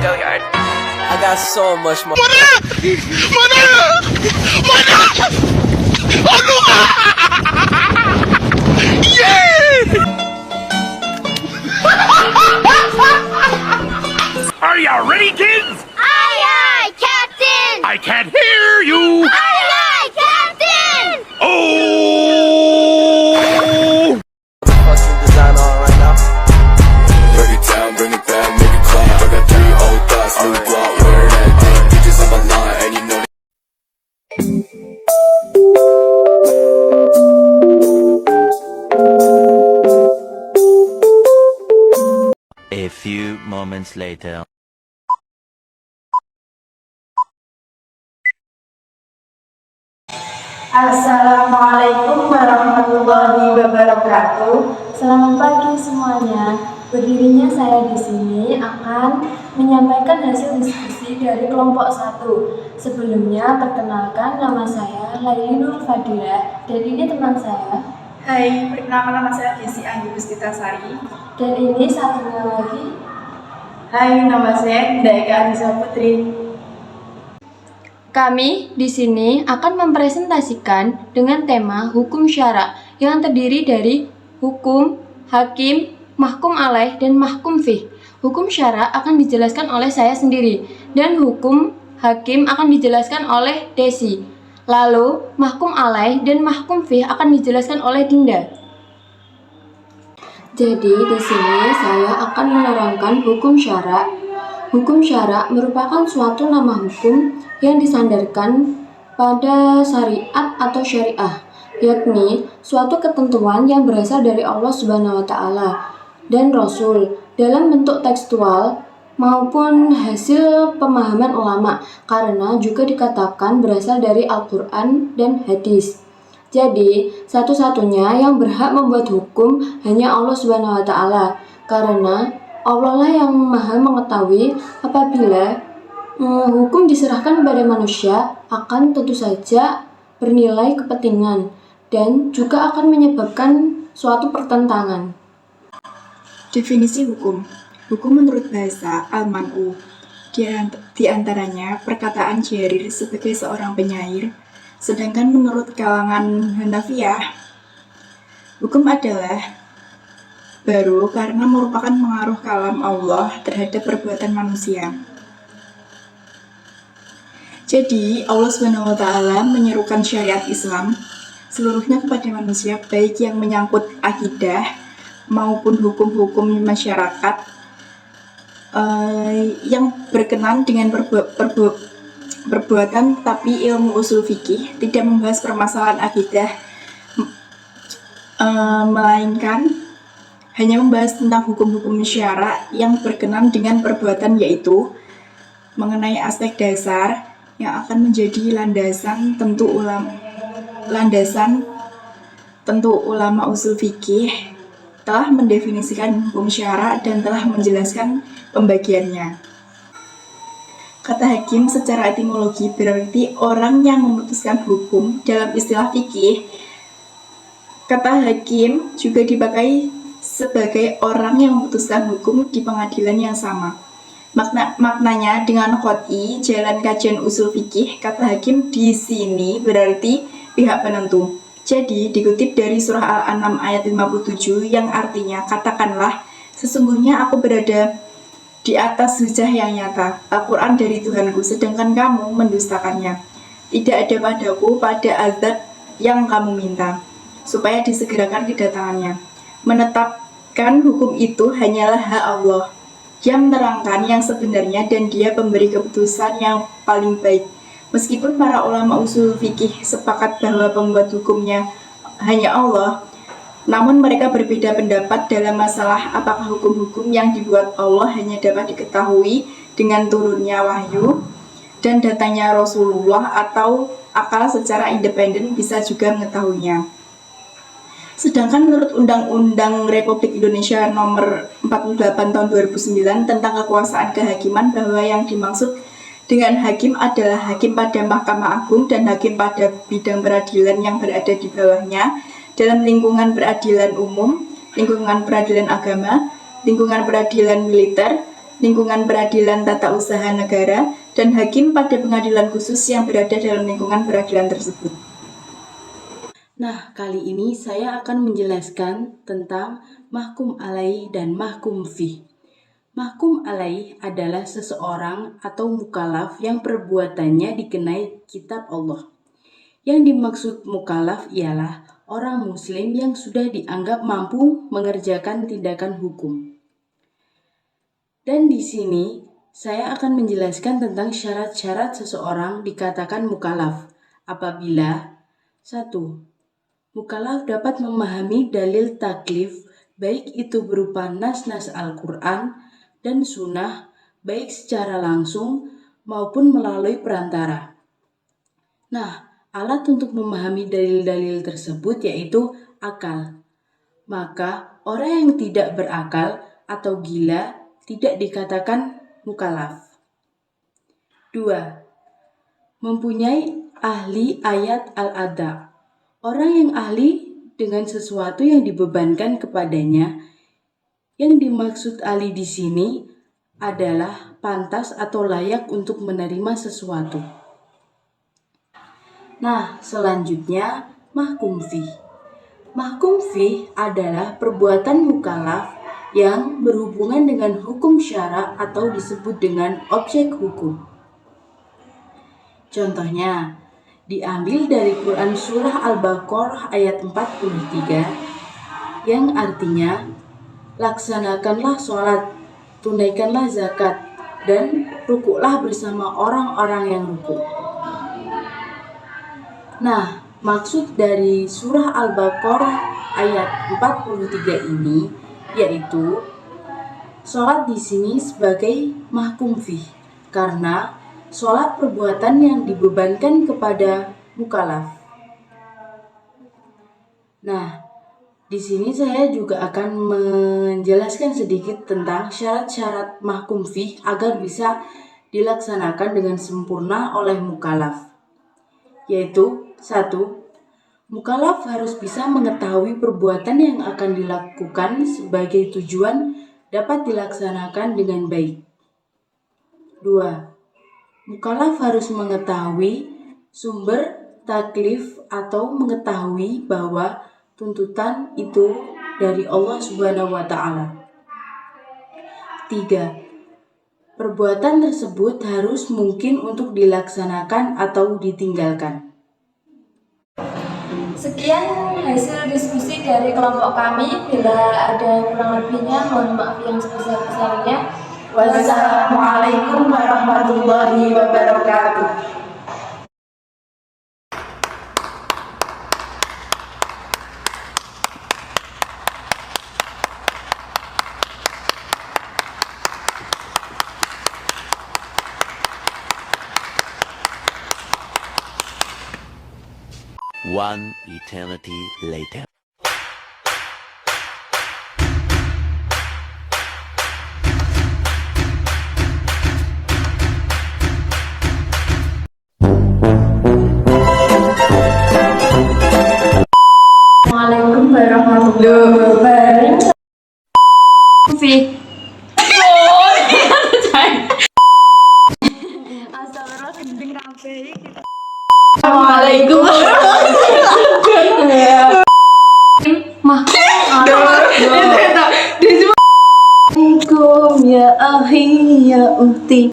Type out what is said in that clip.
I got so much more. Are you ready, kids? Aye, aye, Captain! I can't hear you. Aye, aye, Captain! Oh! Fucking design on right now. Break it down, bring it back, make it clap. I got 3 old thoughts, new block, wear that thing. Bitches on my line, and you know A few moments later. Assalamualaikum warahmatullahi wabarakatuh. Selamat pagi semuanya. Berdirinya saya di sini akan menyampaikan hasil diskusi dari kelompok 1. Sebelumnya perkenalkan, nama saya Laili Nur Fadila dan ini teman saya. Hai, perkenalkan nama saya Desi Anggi Puspitasari. Dan ini satunya lagi. Hai, nama saya Daika Anissa Putri. Kami di sini akan mempresentasikan dengan tema hukum syara yang terdiri dari hukum, hakim, mahkum alaih, dan mahkum fih. Hukum syara akan dijelaskan oleh saya sendiri dan hukum hakim akan dijelaskan oleh Desi. Lalu mahkum alaih dan mahkum fih akan dijelaskan oleh Dinda. Jadi di sini saya akan menerangkan hukum syara. Hukum syara merupakan suatu nama hukum yang disandarkan pada syariat atau syariah, yakni suatu ketentuan yang berasal dari Allah Subhanahu wa Ta'ala dan Rasul dalam bentuk tekstual maupun hasil pemahaman ulama, karena juga dikatakan berasal dari Al-Quran dan hadis. Jadi, satu-satunya yang berhak membuat hukum hanya Allah Subhanahu wa Ta'ala, karena Allah lah yang maha mengetahui. Apabila hukum diserahkan kepada manusia, akan tentu saja bernilai kepentingan dan juga akan menyebabkan suatu pertentangan. Definisi hukum. Hukum menurut bahasa Al-Man'u. Di antaranya perkataan Jarir sebagai seorang penyair. Sedangkan menurut kalangan Hanafiyah, hukum adalah baru karena merupakan pengaruh kalam Allah terhadap perbuatan manusia. Jadi, Allah SWT menyerukan syariat Islam seluruhnya kepada manusia, baik yang menyangkut akidah maupun hukum-hukum masyarakat yang berkenan dengan perbuatan, tapi ilmu usul fikih tidak membahas permasalahan akidah, melainkan hanya membahas tentang hukum-hukum syara yang berkenan dengan perbuatan, yaitu mengenai aspek dasar yang akan menjadi landasan tentu ulama usul fikih telah mendefinisikan hukum syara dan telah menjelaskan pembagiannya. Kata hakim secara etimologi berarti orang yang memutuskan hukum. Dalam istilah fikih, kata hakim juga dipakai sebagai orang yang memutuskan hukum di pengadilan yang sama. Maknanya dengan qot'i, jalan kajian usul fikih, kata hakim di sini berarti pihak penentu. Jadi dikutip dari surah Al-An'am ayat 57 yang artinya, katakanlah sesungguhnya aku berada di atas hujah yang nyata, Al-Quran dari Tuhanku, sedangkan kamu mendustakannya. Tidak ada padaku pada azab yang kamu minta, supaya disegerakan kedatangannya. Menetapkan hukum itu hanyalah hak Allah. Dia menerangkan yang sebenarnya dan dia pemberi keputusan yang paling baik. Meskipun para ulama usul fikih sepakat bahwa pembuat hukumnya hanya Allah, namun mereka berbeda pendapat dalam masalah apakah hukum-hukum yang dibuat Allah hanya dapat diketahui dengan turunnya wahyu dan datangnya Rasulullah, atau akal secara independen bisa juga mengetahuinya. Sedangkan menurut Undang-Undang Republik Indonesia Nomor 48 Tahun 2009 tentang kekuasaan kehakiman, bahwa yang dimaksud dengan hakim adalah hakim pada Mahkamah Agung dan hakim pada bidang peradilan yang berada di bawahnya dalam lingkungan peradilan umum, lingkungan peradilan agama, lingkungan peradilan militer, lingkungan peradilan tata usaha negara, dan hakim pada pengadilan khusus yang berada dalam lingkungan peradilan tersebut. Nah, kali ini saya akan menjelaskan tentang mahkum alaih dan mahkum fih. Mahkum alaih adalah seseorang atau mukallaf yang perbuatannya dikenai kitab Allah. Yang dimaksud mukallaf ialah orang muslim yang sudah dianggap mampu mengerjakan tindakan hukum. Dan di sini saya akan menjelaskan tentang syarat-syarat seseorang dikatakan mukallaf apabila 1. Mukallaf dapat memahami dalil taklif baik itu berupa nas-nas Al-Quran dan sunnah baik secara langsung maupun melalui perantara. Nah, alat untuk memahami dalil-dalil tersebut yaitu akal. Maka orang yang tidak berakal atau gila tidak dikatakan mukallaf. 2. Mempunyai ahli ayat al-ada. Orang yang ahli dengan sesuatu yang dibebankan kepadanya. Yang dimaksud ahli di sini adalah pantas atau layak untuk menerima sesuatu. Nah, selanjutnya mahkum fih. Mahkum fih adalah perbuatan mukallaf yang berhubungan dengan hukum syara atau disebut dengan objek hukum. Contohnya, diambil dari Quran Surah Al-Baqarah ayat 43 yang artinya, laksanakanlah sholat, tunaikanlah zakat, dan rukuklah bersama orang-orang yang rukuk. Nah, maksud dari Surah Al-Baqarah ayat 43 ini yaitu sholat di sini sebagai mahkum fih karena sholat perbuatan yang dibebankan kepada mukallaf. Nah, di sini saya juga akan menjelaskan sedikit tentang syarat-syarat mahkum fih agar bisa dilaksanakan dengan sempurna oleh mukallaf. Yaitu 1. Mukallaf harus bisa mengetahui perbuatan yang akan dilakukan sebagai tujuan dapat dilaksanakan dengan baik. 2. Mukallaf harus mengetahui sumber taklif atau mengetahui bahwa tuntutan itu dari Allah Subhanahu wa Ta'ala. 3. Perbuatan tersebut harus mungkin untuk dilaksanakan atau ditinggalkan. Sekian hasil diskusi dari kelompok kami. Bila ada kurang lebihnya, mohon maaf yang sebesar-besarnya. Wassalamualaikum warahmatullahi wabarakatuh. One eternity later. Assalamualaikum warahmatullahi wabarakatuh. Assalamualaikum. Assalamualaikum ya akhi ya ukhti.